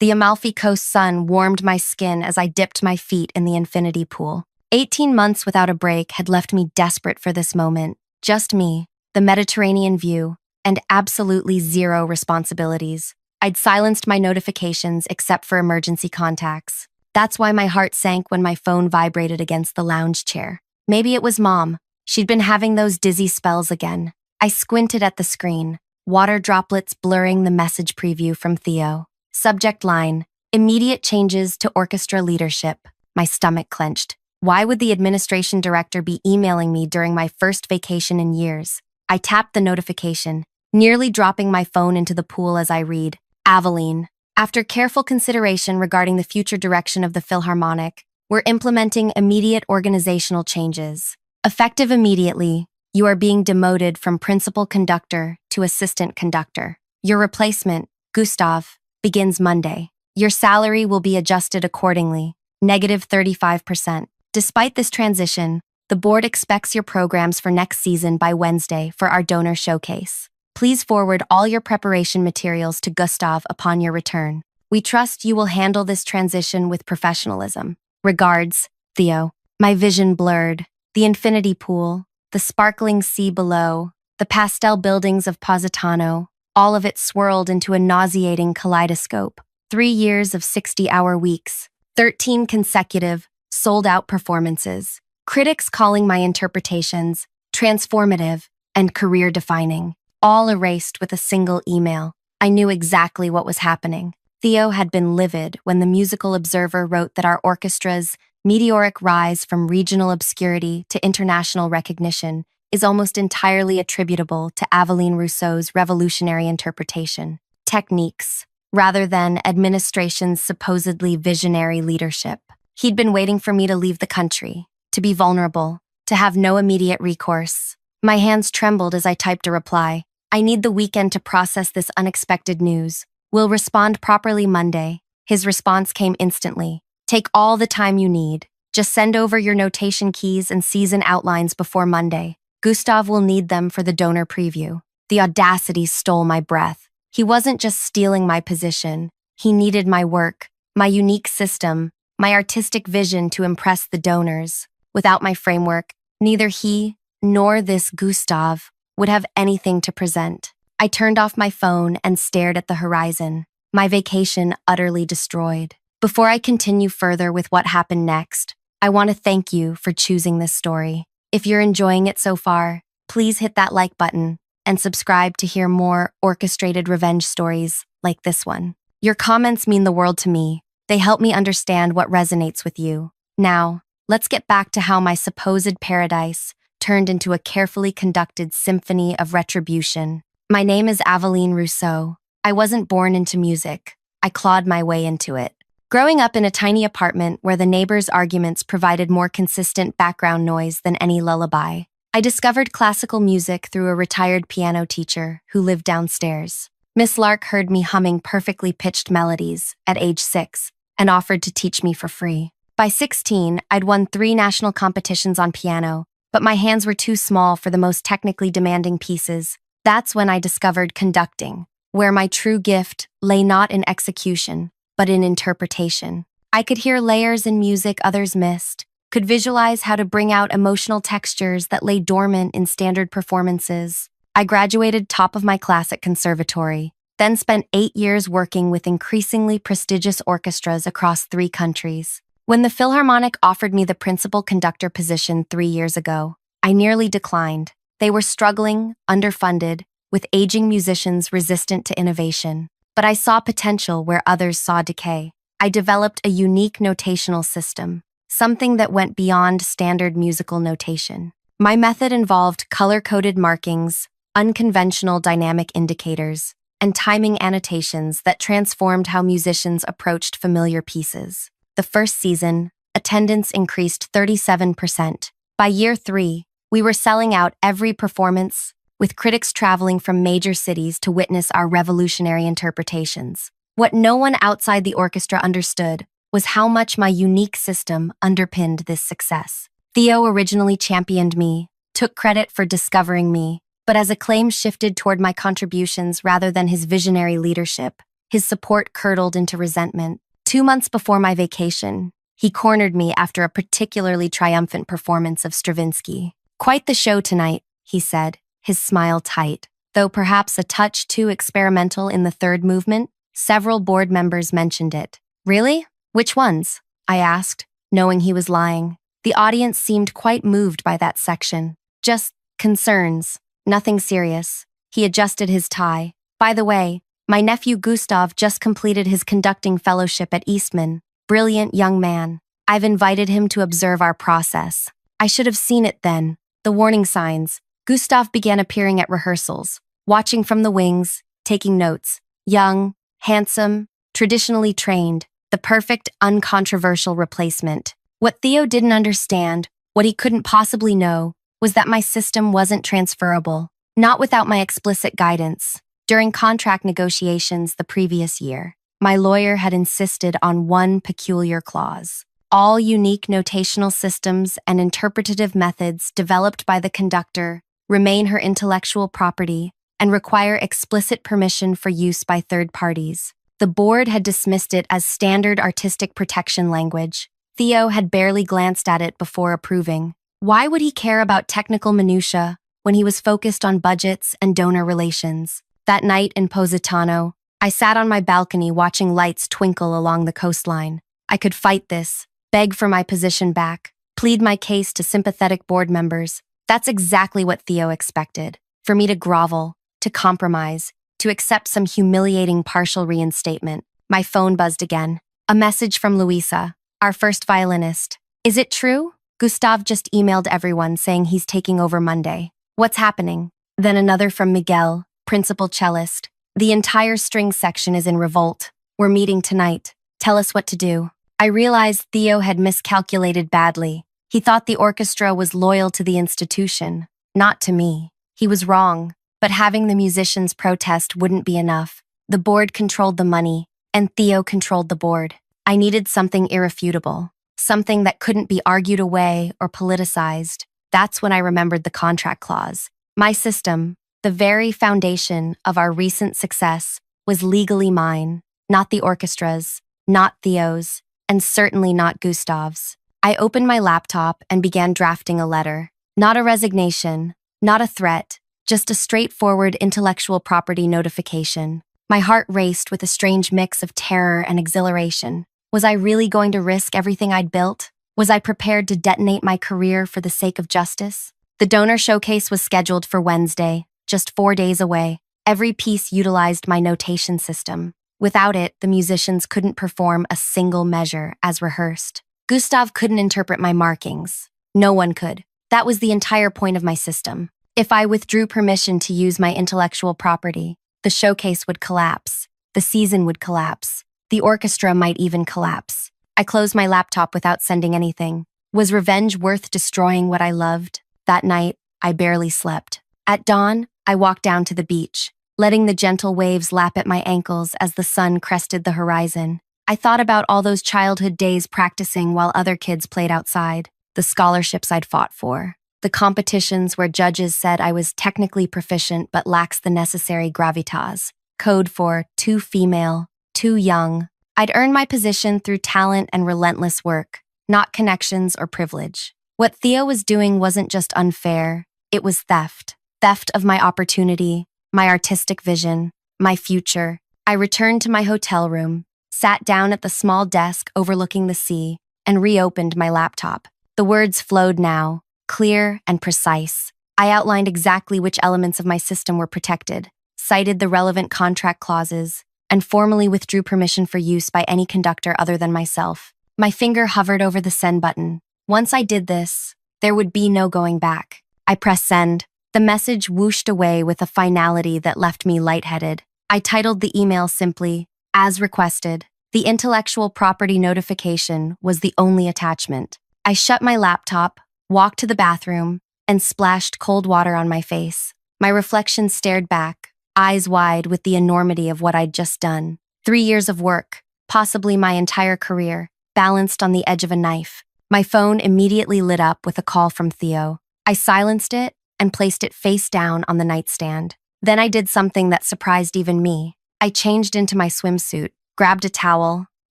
The Amalfi Coast sun warmed my skin as I dipped my feet in the infinity pool. 18 months without a break had left me desperate for this moment. Just me, the Mediterranean view, and absolutely zero responsibilities. I'd silenced my notifications except for emergency contacts. That's why my heart sank when my phone vibrated against the lounge chair. Maybe it was Mom. She'd been having those dizzy spells again. I squinted at the screen, water droplets blurring the message preview from Theo. Subject line, immediate changes to orchestra leadership. My stomach clenched. Why would the administration director be emailing me during my first vacation in years? I tapped the notification, nearly dropping my phone into the pool as I read. Aveline. After careful consideration regarding the future direction of the Philharmonic, we're implementing immediate organizational changes. Effective immediately, you are being demoted from principal conductor to assistant conductor. Your replacement, Gustav, begins Monday. Your salary will be adjusted accordingly, -35%. Despite this transition, the board expects your programs for next season by Wednesday for our donor showcase. Please forward all your preparation materials to Gustav upon your return. We trust you will handle this transition with professionalism. Regards, Theo. My vision blurred. The infinity pool, the sparkling sea below, the pastel buildings of Positano, all of it swirled into a nauseating kaleidoscope. 3 years of 60-hour weeks, 13 consecutive, sold-out performances. Critics calling my interpretations transformative and career-defining, all erased with a single email. I knew exactly what was happening. Theo had been livid when the Musical Observer wrote that our orchestra's meteoric rise from regional obscurity to international recognition is almost entirely attributable to Aveline Rousseau's revolutionary interpretation techniques, rather than administration's supposedly visionary leadership. He'd been waiting for me to leave the country, to be vulnerable, to have no immediate recourse. My hands trembled as I typed a reply. I need the weekend to process this unexpected news. We'll respond properly Monday. His response came instantly. Take all the time you need. Just send over your notation keys and season outlines before Monday. Gustav will need them for the donor preview. The audacity stole my breath. He wasn't just stealing my position. He needed my work, my unique system, my artistic vision to impress the donors. Without my framework, neither he nor this Gustav would have anything to present. I turned off my phone and stared at the horizon, my vacation utterly destroyed. Before I continue further with what happened next, I want to thank you for choosing this story. If you're enjoying it so far, please hit that like button and subscribe to hear more orchestrated revenge stories like this one. Your comments mean the world to me. They help me understand what resonates with you. Now, let's get back to how my supposed paradise turned into a carefully conducted symphony of retribution. My name is Aveline Rousseau. I wasn't born into music. I clawed my way into it. Growing up in a tiny apartment where the neighbors' arguments provided more consistent background noise than any lullaby, I discovered classical music through a retired piano teacher who lived downstairs. Miss Lark heard me humming perfectly pitched melodies at age 6 and offered to teach me for free. By 16, I'd won 3 national competitions on piano, but my hands were too small for the most technically demanding pieces. That's when I discovered conducting, where my true gift lay not in execution, but in interpretation. I could hear layers in music others missed, could visualize how to bring out emotional textures that lay dormant in standard performances. I graduated top of my class at conservatory, then spent 8 years working with increasingly prestigious orchestras across 3 countries. When the Philharmonic offered me the principal conductor position 3 years ago, I nearly declined. They were struggling, underfunded, with aging musicians resistant to innovation. But I saw potential where others saw decay. I developed a unique notational system, something that went beyond standard musical notation. My method involved color-coded markings, unconventional dynamic indicators, and timing annotations that transformed how musicians approached familiar pieces. The first season, attendance increased 37%. By year 3, we were selling out every performance, with critics traveling from major cities to witness our revolutionary interpretations. What no one outside the orchestra understood was how much my unique system underpinned this success. Theo originally championed me, took credit for discovering me, but as acclaim shifted toward my contributions rather than his visionary leadership, His support curdled into resentment. 2 months before my vacation, he cornered me after a particularly triumphant performance of Stravinsky. "Quite the show tonight," he said, his smile tight. Though perhaps a touch too experimental in the third movement, several board members mentioned it. "Really? Which ones?" I asked, knowing he was lying. The audience seemed quite moved by that section. "Just concerns. Nothing serious." He adjusted his tie. "By the way, my nephew Gustav just completed his conducting fellowship at Eastman. Brilliant young man. I've invited him to observe our process." I should have seen it then. The warning signs. Gustav began appearing at rehearsals, watching from the wings, taking notes. Young, handsome, traditionally trained, the perfect, uncontroversial replacement. What Theo didn't understand, what he couldn't possibly know, was that my system wasn't transferable, not without my explicit guidance. During contract negotiations the previous year, my lawyer had insisted on one peculiar clause. All unique notational systems and interpretative methods developed by the conductor remain her intellectual property and require explicit permission for use by third parties. The board had dismissed it as standard artistic protection language. Theo had barely glanced at it before approving. Why would he care about technical minutiae when he was focused on budgets and donor relations? That night in Positano, I sat on my balcony watching lights twinkle along the coastline. I could fight this, beg for my position back, plead my case to sympathetic board members. That's exactly what Theo expected. For me to grovel, to compromise, to accept some humiliating partial reinstatement. My phone buzzed again. A message from Luisa, our first violinist. "Is it true? Gustav just emailed everyone saying he's taking over Monday. What's happening?" Then another from Miguel, principal cellist. "The entire string section is in revolt. We're meeting tonight. Tell us what to do." I realized Theo had miscalculated badly. He thought the orchestra was loyal to the institution, not to me. He was wrong, but having the musicians protest wouldn't be enough. The board controlled the money, and Theo controlled the board. I needed something irrefutable, something that couldn't be argued away or politicized. That's when I remembered the contract clause. My system, the very foundation of our recent success, was legally mine, not the orchestra's, not Theo's, and certainly not Gustav's. I opened my laptop and began drafting a letter. Not a resignation, not a threat, just a straightforward intellectual property notification. My heart raced with a strange mix of terror and exhilaration. Was I really going to risk everything I'd built? Was I prepared to detonate my career for the sake of justice? The donor showcase was scheduled for Wednesday, just 4 days away. Every piece utilized my notation system. Without it, the musicians couldn't perform a single measure as rehearsed. Gustav couldn't interpret my markings. No one could. That was the entire point of my system. If I withdrew permission to use my intellectual property, the showcase would collapse. The season would collapse. The orchestra might even collapse. I closed my laptop without sending anything. Was revenge worth destroying what I loved? That night, I barely slept. At dawn, I walked down to the beach, letting the gentle waves lap at my ankles as the sun crested the horizon. I thought about all those childhood days practicing while other kids played outside, the scholarships I'd fought for, the competitions where judges said I was technically proficient but lacks the necessary gravitas, code for too female, too young. I'd earned my position through talent and relentless work, not connections or privilege. What Theo was doing wasn't just unfair, it was theft. Theft of my opportunity, my artistic vision, my future. I returned to my hotel room, sat down at the small desk overlooking the sea, and reopened my laptop. The words flowed now, clear and precise. I outlined exactly which elements of my system were protected, cited the relevant contract clauses, and formally withdrew permission for use by any conductor other than myself. My finger hovered over the send button. Once I did this, there would be no going back. I pressed send. The message whooshed away with a finality that left me lightheaded. I titled the email simply, "As requested." The intellectual property notification was the only attachment. I shut my laptop, walked to the bathroom, and splashed cold water on my face. My reflection stared back, eyes wide with the enormity of what I'd just done. 3 years of work, possibly my entire career, balanced on the edge of a knife. My phone immediately lit up with a call from Theo. I silenced it and placed it face down on the nightstand. Then I did something that surprised even me. I changed into my swimsuit, grabbed a towel,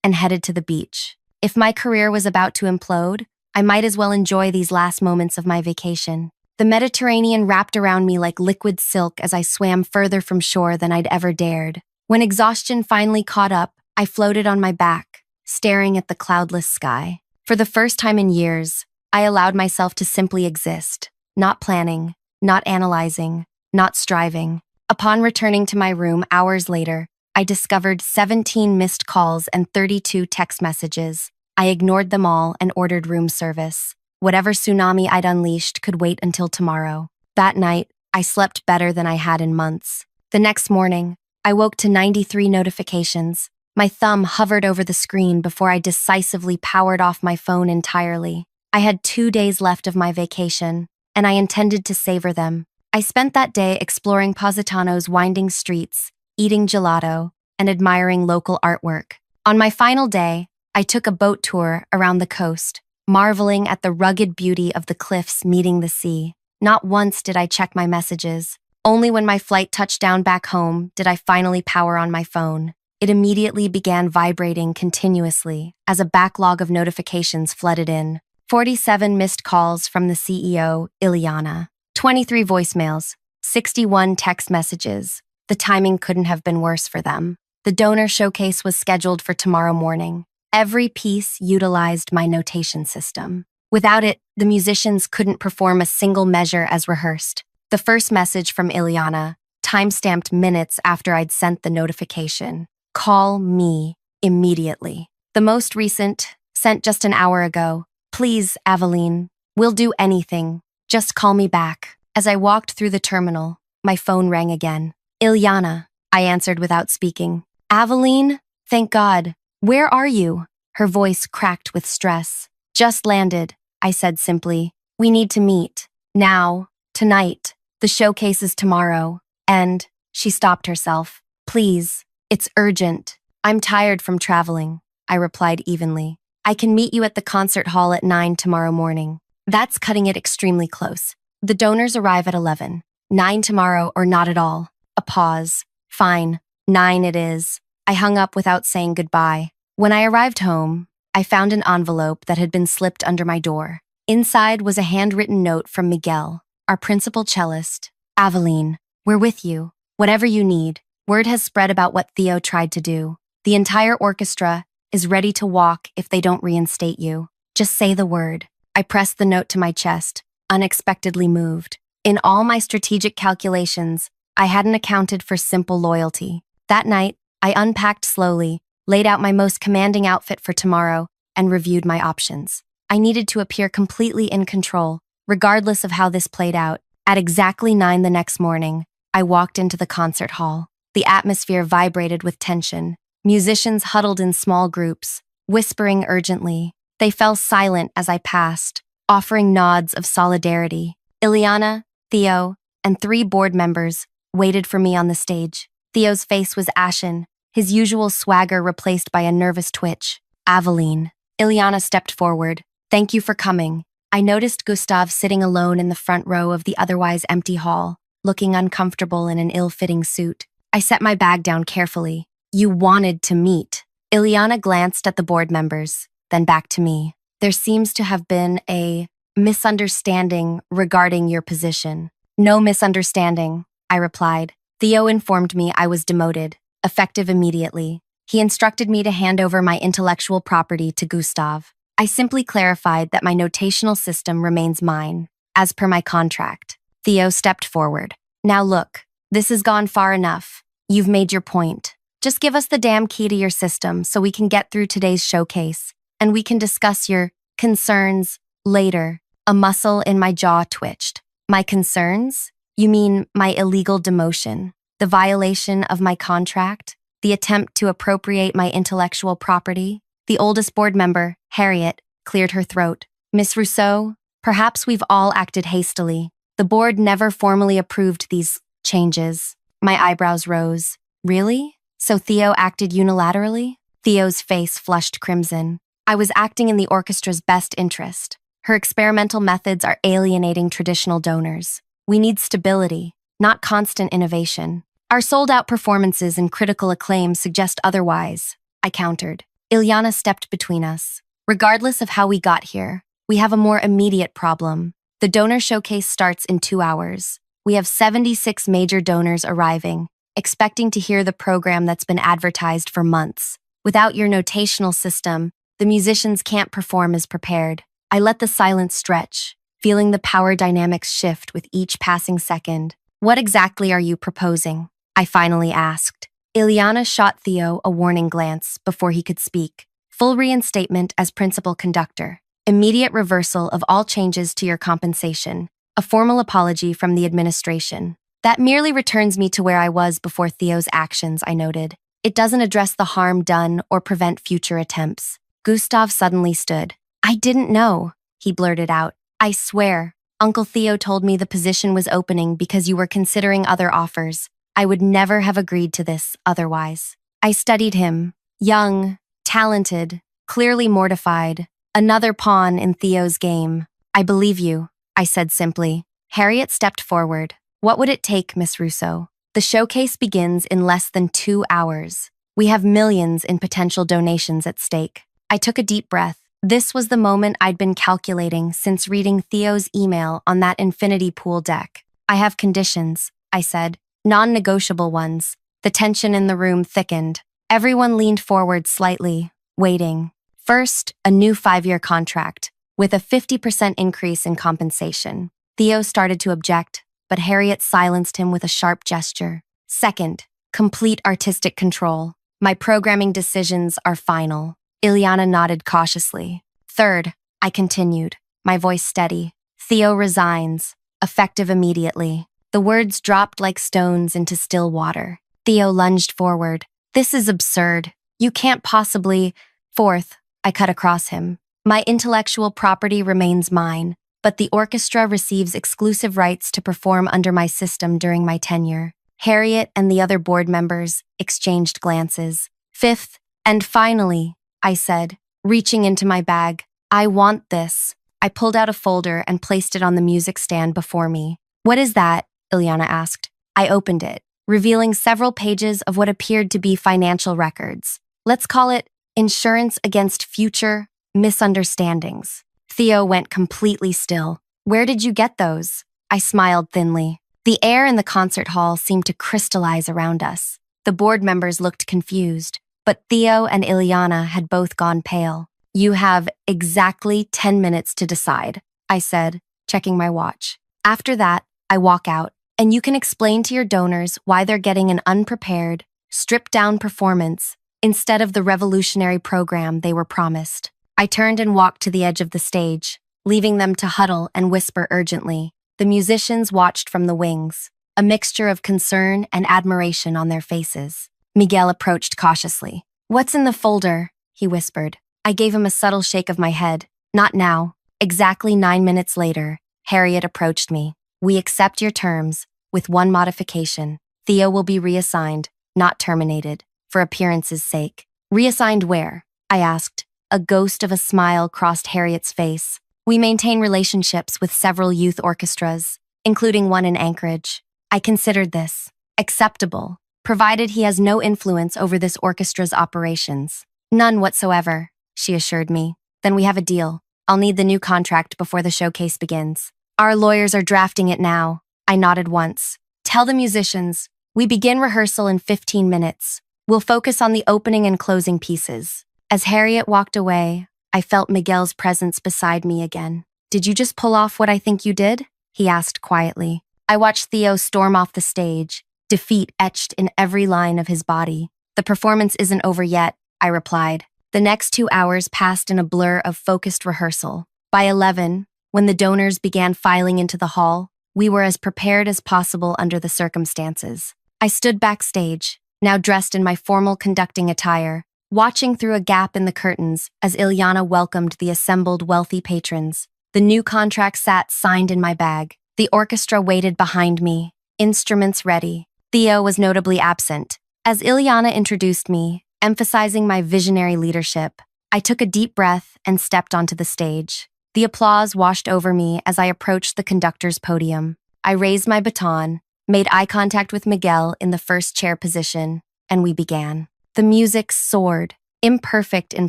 and headed to the beach. If my career was about to implode, I might as well enjoy these last moments of my vacation. The Mediterranean wrapped around me like liquid silk as I swam further from shore than I'd ever dared. When exhaustion finally caught up, I floated on my back, staring at the cloudless sky. For the first time in years, I allowed myself to simply exist, not planning, not analyzing, not striving. Upon returning to my room hours later, I discovered 17 missed calls and 32 text messages. I ignored them all and ordered room service. Whatever tsunami I'd unleashed could wait until tomorrow. That night, I slept better than I had in months. The next morning, I woke to 93 notifications. My thumb hovered over the screen before I decisively powered off my phone entirely. I had 2 days left of my vacation, and I intended to savor them. I spent that day exploring Positano's winding streets, eating gelato, and admiring local artwork. On my final day, I took a boat tour around the coast, marveling at the rugged beauty of the cliffs meeting the sea. Not once did I check my messages. Only when my flight touched down back home did I finally power on my phone. It immediately began vibrating continuously as a backlog of notifications flooded in. 47 missed calls from the CEO, Ileana. 23 voicemails. 61 text messages. The timing couldn't have been worse for them. The donor showcase was scheduled for tomorrow morning. Every piece utilized my notation system. Without it, the musicians couldn't perform a single measure as rehearsed. The first message from Ileana, timestamped minutes after I'd sent the notification. Call me immediately. The most recent, sent just an hour ago. Please, Aveline, we'll do anything. Just call me back. As I walked through the terminal, my phone rang again. Ileana, I answered without speaking. Aveline? Thank God. Where are you? Her voice cracked with stress. Just landed, I said simply. We need to meet. Now. Tonight. The showcase is tomorrow. And, she stopped herself. Please. It's urgent. I'm tired from traveling, I replied evenly. I can meet you at the concert hall at 9 tomorrow morning. That's cutting it extremely close. The donors arrive at 11. 9 tomorrow or not at all. A pause. Fine. 9 it is. I hung up without saying goodbye. When I arrived home, I found an envelope that had been slipped under my door. Inside was a handwritten note from Miguel, our principal cellist. Aveline, we're with you. Whatever you need. Word has spread about what Theo tried to do. The entire orchestra is ready to walk if they don't reinstate you. Just say the word. I pressed the note to my chest, unexpectedly moved. In all my strategic calculations, I hadn't accounted for simple loyalty. That night, I unpacked slowly, laid out my most commanding outfit for tomorrow, and reviewed my options. I needed to appear completely in control, regardless of how this played out. At exactly 9 the next morning, I walked into the concert hall. The atmosphere vibrated with tension. Musicians huddled in small groups, whispering urgently. They fell silent as I passed, offering nods of solidarity. Ileana, Theo, and 3 board members waited for me on the stage. Theo's face was ashen, his usual swagger replaced by a nervous twitch. Aveline. Ileana stepped forward. Thank you for coming. I noticed Gustav sitting alone in the front row of the otherwise empty hall, looking uncomfortable in an ill-fitting suit. I set my bag down carefully. You wanted to meet. Ileana glanced at the board members, then back to me. There seems to have been a misunderstanding regarding your position. No misunderstanding, I replied. Theo informed me I was demoted, effective immediately. He instructed me to hand over my intellectual property to Gustav. I simply clarified that my notational system remains mine, as per my contract. Theo stepped forward. Now look, this has gone far enough. You've made your point. Just give us the damn key to your system so we can get through today's showcase, and we can discuss your concerns later. A muscle in my jaw twitched. My concerns? You mean my illegal demotion, the violation of my contract, the attempt to appropriate my intellectual property? The oldest board member, Harriet, cleared her throat. Miss Rousseau, perhaps we've all acted hastily. The board never formally approved these changes. My eyebrows rose. Really? So Theo acted unilaterally? Theo's face flushed crimson. I was acting in the orchestra's best interest. Her experimental methods are alienating traditional donors. We need stability, not constant innovation. Our sold-out performances and critical acclaim suggest otherwise, I countered. Ilyana stepped between us. Regardless of how we got here, we have a more immediate problem. The donor showcase starts in 2 hours. We have 76 major donors arriving, expecting to hear the program that's been advertised for months. Without your notational system, the musicians can't perform as prepared. I let the silence stretch, feeling the power dynamics shift with each passing second. What exactly are you proposing? I finally asked. Ilyana shot Theo a warning glance before he could speak. Full reinstatement as principal conductor. Immediate reversal of all changes to your compensation. A formal apology from the administration. That merely returns me to where I was before Theo's actions, I noted. It doesn't address the harm done or prevent future attempts. Gustav suddenly stood. I didn't know, he blurted out. I swear, Uncle Theo told me the position was opening because you were considering other offers. I would never have agreed to this otherwise. I studied him. Young, talented, clearly mortified. Another pawn in Theo's game. I believe you, I said simply. Harriet stepped forward. What would it take, Miss Russo? The showcase begins in less than 2 hours. We have millions in potential donations at stake. I took a deep breath. This was the moment I'd been calculating since reading Theo's email on that infinity pool deck. I have conditions, I said. Non-negotiable ones. The tension in the room thickened. Everyone leaned forward slightly, waiting. First, a new 5-year contract, with a 50% increase in compensation. Theo started to object, but Harriet silenced him with a sharp gesture. Second, complete artistic control. My programming decisions are final. Ilyana nodded cautiously. Third, I continued, my voice steady. Theo resigns, effective immediately. The words dropped like stones into still water. Theo lunged forward. This is absurd. You can't possibly… Fourth, I cut across him. My intellectual property remains mine, but the orchestra receives exclusive rights to perform under my system during my tenure. Harriet and the other board members exchanged glances. Fifth, and finally, I said, reaching into my bag, I want this. I pulled out a folder and placed it on the music stand before me. What is that? Ilyana asked. I opened it, revealing several pages of what appeared to be financial records. Let's call it Insurance Against Future Misunderstandings. Theo went completely still. Where did you get those? I smiled thinly. The air in the concert hall seemed to crystallize around us. The board members looked confused, but Theo and Ilyana had both gone pale. You have exactly 10 minutes to decide, I said, checking my watch. After that, I walk out, and you can explain to your donors why they're getting an unprepared, stripped-down performance instead of the revolutionary program they were promised. I turned and walked to the edge of the stage, leaving them to huddle and whisper urgently. The musicians watched from the wings, a mixture of concern and admiration on their faces. Miguel approached cautiously. What's in the folder? He whispered. I gave him a subtle shake of my head. Not now. Exactly 9 minutes later, Harriet approached me. We accept your terms, with one modification. Theo will be reassigned, not terminated, for appearance's sake. Reassigned where? I asked. A ghost of a smile crossed Harriet's face. We maintain relationships with several youth orchestras, including one in Anchorage. I considered this acceptable, provided he has no influence over this orchestra's operations. None whatsoever, she assured me. Then we have a deal. I'll need the new contract before the showcase begins. Our lawyers are drafting it now. I nodded once. Tell the musicians, we begin rehearsal in 15 minutes. We'll focus on the opening and closing pieces. As Harriet walked away, I felt Miguel's presence beside me again. Did you just pull off what I think you did? He asked quietly. I watched Theo storm off the stage, defeat etched in every line of his body. The performance isn't over yet, I replied. The next 2 hours passed in a blur of focused rehearsal. By 11, when the donors began filing into the hall, we were as prepared as possible under the circumstances. I stood backstage, now dressed in my formal conducting attire, watching through a gap in the curtains as Ilyana welcomed the assembled wealthy patrons. The new contract sat signed in my bag. The orchestra waited behind me, instruments ready. Theo was notably absent. As Ilyana introduced me, emphasizing my visionary leadership, I took a deep breath and stepped onto the stage. The applause washed over me as I approached the conductor's podium. I raised my baton, made eye contact with Miguel in the first chair position, and we began. The music soared, imperfect in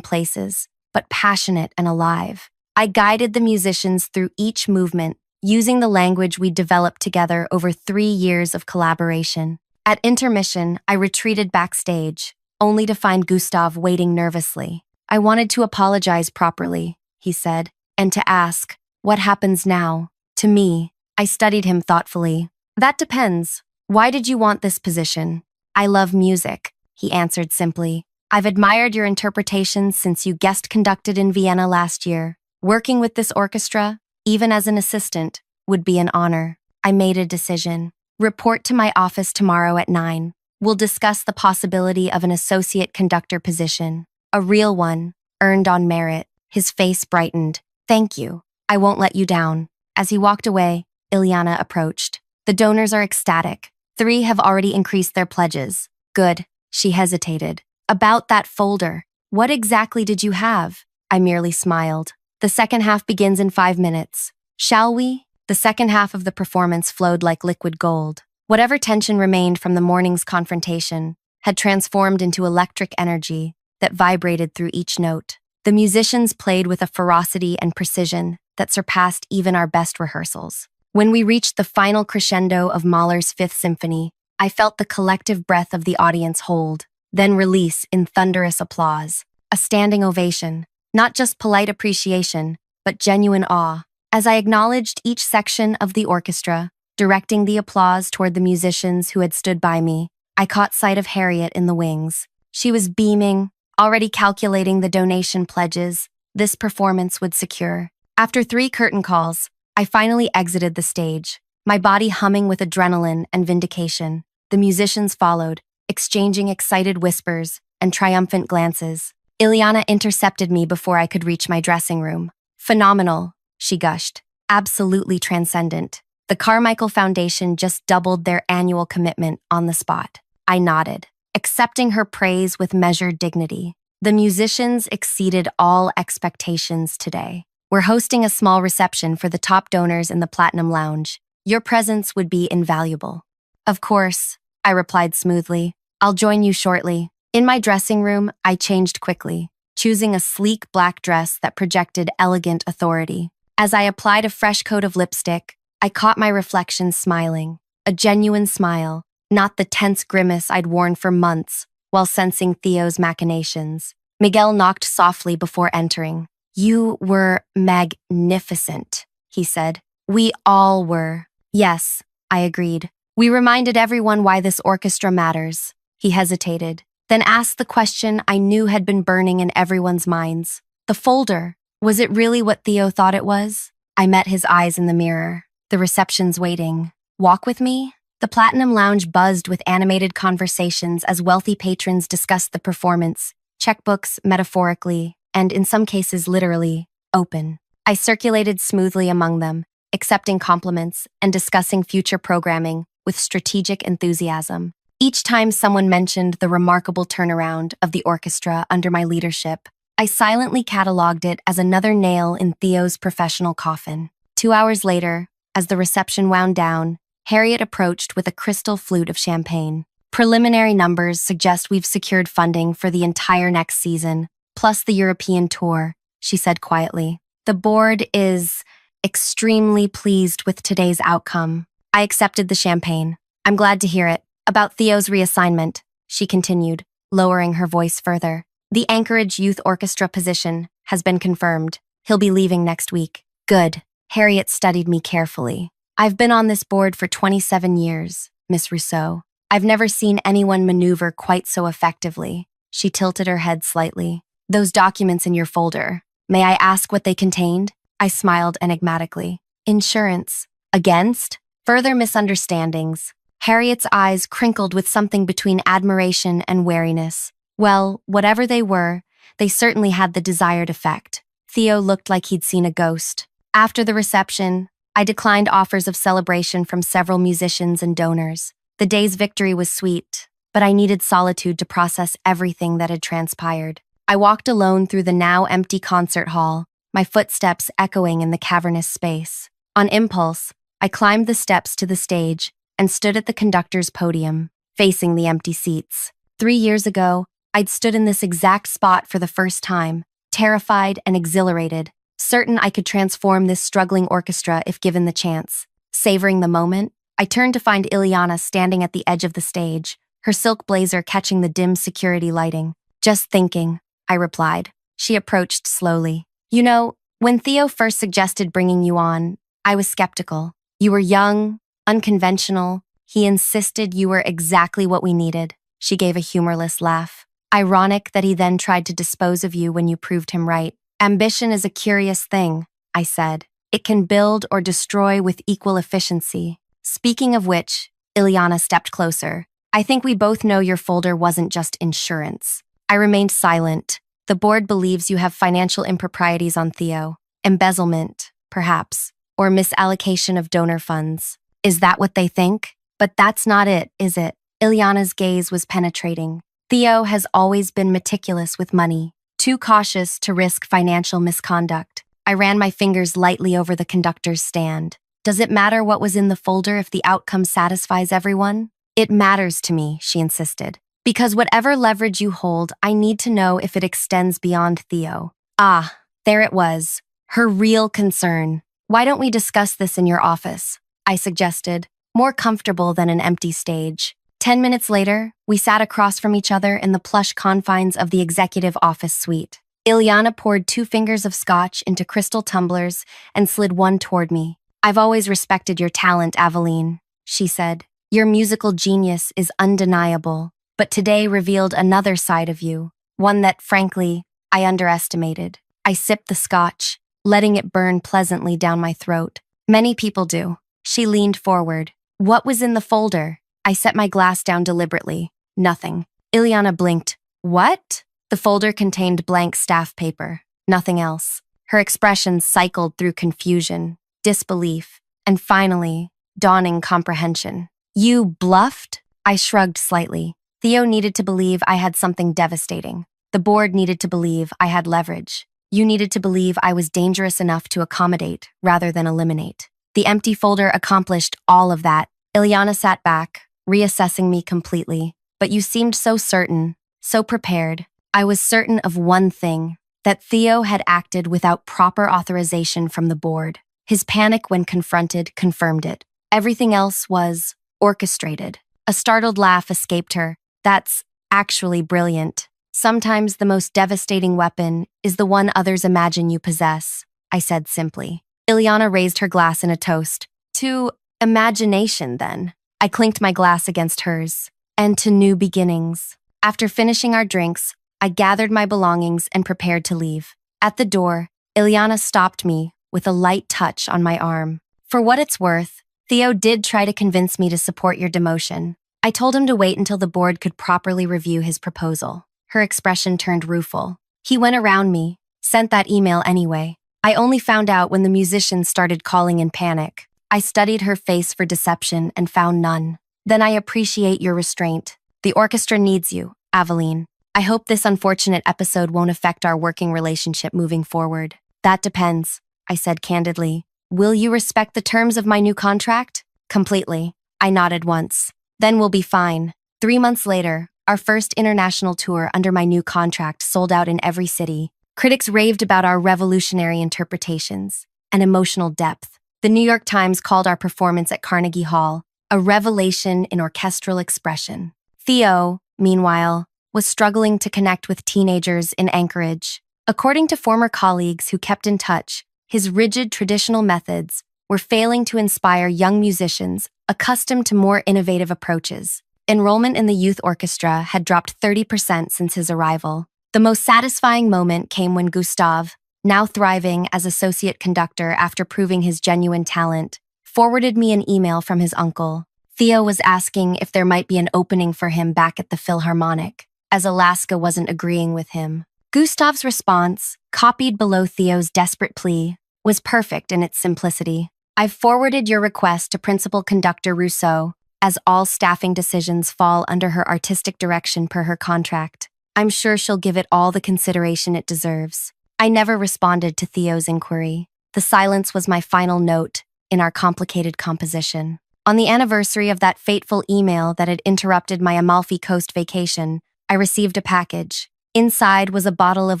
places, but passionate and alive. I guided the musicians through each movement, using the language we developed together over 3 years of collaboration. At intermission, I retreated backstage, only to find Gustav waiting nervously. I wanted to apologize properly, he said, and to ask, what happens now? To me, I studied him thoughtfully. That depends. Why did you want this position? I love music, he answered simply. I've admired your interpretations since you guest conducted in Vienna last year. Working with this orchestra, even as an assistant, would be an honor. I made a decision. Report to my office tomorrow at 9. We'll discuss the possibility of an associate conductor position. A real one, earned on merit. His face brightened. Thank you. I won't let you down. As he walked away, Ilyana approached. The donors are ecstatic. 3 have already increased their pledges. Good. She hesitated. About that folder. What exactly did you have? I merely smiled. The second half begins in 5 minutes. Shall we? The second half of the performance flowed like liquid gold. Whatever tension remained from the morning's confrontation had transformed into electric energy that vibrated through each note. The musicians played with a ferocity and precision that surpassed even our best rehearsals. When we reached the final crescendo of Mahler's Fifth Symphony, I felt the collective breath of the audience hold, then release in thunderous applause. A standing ovation, not just polite appreciation, but genuine awe. As I acknowledged each section of the orchestra, directing the applause toward the musicians who had stood by me, I caught sight of Harriet in the wings. She was beaming, already calculating the donation pledges this performance would secure. After 3 curtain calls, I finally exited the stage, my body humming with adrenaline and vindication. The musicians followed, exchanging excited whispers and triumphant glances. Ilyana intercepted me before I could reach my dressing room. Phenomenal, she gushed. Absolutely transcendent. The Carmichael Foundation just doubled their annual commitment on the spot. I nodded, accepting her praise with measured dignity. The musicians exceeded all expectations today. We're hosting a small reception for the top donors in the Platinum Lounge. Your presence would be invaluable. Of course, I replied smoothly. I'll join you shortly. In my dressing room, I changed quickly, choosing a sleek black dress that projected elegant authority. As I applied a fresh coat of lipstick, I caught my reflection smiling, a genuine smile, not the tense grimace I'd worn for months while sensing Theo's machinations. Miguel knocked softly before entering. You were magnificent, he said. We all were. Yes, I agreed. We reminded everyone why this orchestra matters. He hesitated, then asked the question I knew had been burning in everyone's minds. The folder, was it really what Theo thought it was? I met his eyes in the mirror. The reception's waiting. Walk with me? The Platinum Lounge buzzed with animated conversations as wealthy patrons discussed the performance, checkbooks metaphorically, and in some cases literally, open. I circulated smoothly among them, accepting compliments and discussing future programming with strategic enthusiasm. Each time someone mentioned the remarkable turnaround of the orchestra under my leadership, I silently cataloged it as another nail in Theo's professional coffin. 2 hours later, as the reception wound down, Harriet approached with a crystal flute of champagne. Preliminary numbers suggest we've secured funding for the entire next season, plus the European tour, she said quietly. The board is extremely pleased with today's outcome. I accepted the champagne. I'm glad to hear it. About Theo's reassignment, she continued, lowering her voice further. The Anchorage Youth Orchestra position has been confirmed. He'll be leaving next week. Good. Harriet studied me carefully. I've been on this board for 27 years, Miss Rousseau. I've never seen anyone maneuver quite so effectively. She tilted her head slightly. Those documents in your folder, may I ask what they contained? I smiled enigmatically. Insurance. Against? Further misunderstandings. Harriet's eyes crinkled with something between admiration and wariness. Well, whatever they were, they certainly had the desired effect. Theo looked like he'd seen a ghost. After the reception, I declined offers of celebration from several musicians and donors. The day's victory was sweet, but I needed solitude to process everything that had transpired. I walked alone through the now empty concert hall, my footsteps echoing in the cavernous space. On impulse, I climbed the steps to the stage, and stood at the conductor's podium, facing the empty seats. 3 years ago, I'd stood in this exact spot for the first time, terrified and exhilarated, certain I could transform this struggling orchestra if given the chance. Savoring the moment, I turned to find Ileana standing at the edge of the stage, her silk blazer catching the dim security lighting. "Just thinking," I replied. She approached slowly. "You know, when Theo first suggested bringing you on, I was skeptical. You were young, unconventional. He insisted you were exactly what we needed." She gave a humorless laugh. "Ironic that he then tried to dispose of you when you proved him right. Ambition is a curious thing," I said. "It can build or destroy with equal efficiency." Speaking of which, Ileana stepped closer. "I think we both know your folder wasn't just insurance." I remained silent. "The board believes you have financial improprieties on Theo. Embezzlement, perhaps, or misallocation of donor funds. Is that what they think? But that's not it, is it?" Ileana's gaze was penetrating. "Theo has always been meticulous with money, too cautious to risk financial misconduct." I ran my fingers lightly over the conductor's stand. "Does it matter what was in the folder if the outcome satisfies everyone?" "It matters to me," she insisted. "Because whatever leverage you hold, I need to know if it extends beyond Theo." Ah, there it was. Her real concern. "Why don't we discuss this in your office?" I suggested, more comfortable than an empty stage. 10 minutes later, we sat across from each other in the plush confines of the executive office suite. Ileana poured 2 fingers of scotch into crystal tumblers and slid one toward me. "I've always respected your talent, Aveline," she said. "Your musical genius is undeniable, but today revealed another side of you, one that, frankly, I underestimated." I sipped the scotch, letting it burn pleasantly down my throat. "Many people do." She leaned forward. "What was in the folder?" I set my glass down deliberately. "Nothing." Ileana blinked. "What?" The folder contained blank staff paper. Nothing else. Her expression cycled through confusion, disbelief, and finally, dawning comprehension. "You bluffed?" I shrugged slightly. Theo needed to believe I had something devastating. The board needed to believe I had leverage. You needed to believe I was dangerous enough to accommodate rather than eliminate. The empty folder accomplished all of that. Ileana sat back, reassessing me completely. "But you seemed so certain, so prepared." I was certain of one thing, that Theo had acted without proper authorization from the board. His panic when confronted confirmed it. Everything else was orchestrated. A startled laugh escaped her. "That's actually brilliant. Sometimes the most devastating weapon is the one others imagine you possess," I said simply. Ileana raised her glass in a toast. "To imagination, then." I clinked my glass against hers. "And to new beginnings." After finishing our drinks, I gathered my belongings and prepared to leave. At the door, Ileana stopped me with a light touch on my arm. "For what it's worth, Theo did try to convince me to support your demotion. I told him to wait until the board could properly review his proposal." Her expression turned rueful. "He went around me, sent that email anyway. I only found out when the musicians started calling in panic. I studied her face for deception and found none." "Then I appreciate your restraint. The orchestra needs you, Aveline. I hope this unfortunate episode won't affect our working relationship moving forward." "That depends," I said candidly. "Will you respect the terms of my new contract?" "Completely." I nodded once. "Then we'll be fine." 3 months later, our first international tour under my new contract sold out in every city. Critics raved about our revolutionary interpretations and emotional depth. The New York Times called our performance at Carnegie Hall a revelation in orchestral expression. Theo, meanwhile, was struggling to connect with teenagers in Anchorage. According to former colleagues who kept in touch, his rigid traditional methods were failing to inspire young musicians accustomed to more innovative approaches. Enrollment in the youth orchestra had dropped 30% since his arrival. The most satisfying moment came when Gustav, now thriving as associate conductor after proving his genuine talent, forwarded me an email from his uncle. Theo was asking if there might be an opening for him back at the Philharmonic, as Alaska wasn't agreeing with him. Gustav's response, copied below Theo's desperate plea, was perfect in its simplicity. "I've forwarded your request to Principal Conductor Rousseau, as all staffing decisions fall under her artistic direction per her contract. I'm sure she'll give it all the consideration it deserves." I never responded to Theo's inquiry. The silence was my final note in our complicated composition. On the anniversary of that fateful email that had interrupted my Amalfi Coast vacation, I received a package. Inside was a bottle of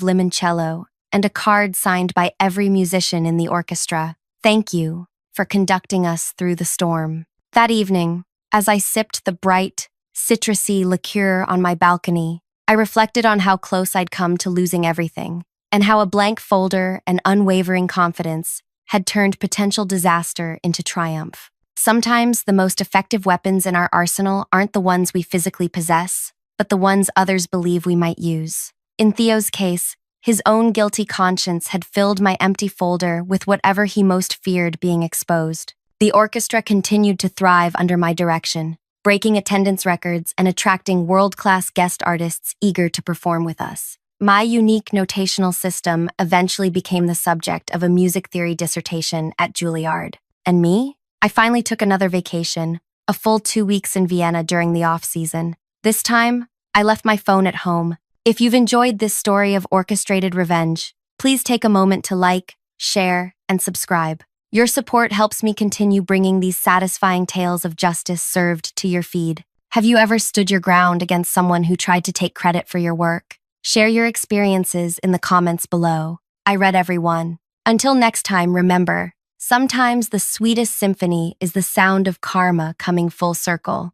limoncello and a card signed by every musician in the orchestra. Thank you for conducting us through the storm. That evening, as I sipped the bright, citrusy liqueur on my balcony, I reflected on how close I'd come to losing everything, and how a blank folder and unwavering confidence had turned potential disaster into triumph. Sometimes the most effective weapons in our arsenal aren't the ones we physically possess, but the ones others believe we might use. In Theo's case, his own guilty conscience had filled my empty folder with whatever he most feared being exposed. The orchestra continued to thrive under my direction, breaking attendance records and attracting world-class guest artists eager to perform with us. My unique notational system eventually became the subject of a music theory dissertation at Juilliard. And me? I finally took another vacation, a full 2 weeks in Vienna during the off-season. This time, I left my phone at home. If you've enjoyed this story of orchestrated revenge, please take a moment to like, share, and subscribe. Your support helps me continue bringing these satisfying tales of justice served to your feed. Have you ever stood your ground against someone who tried to take credit for your work? Share your experiences in the comments below. I read every one. Until next time, remember, sometimes the sweetest symphony is the sound of karma coming full circle.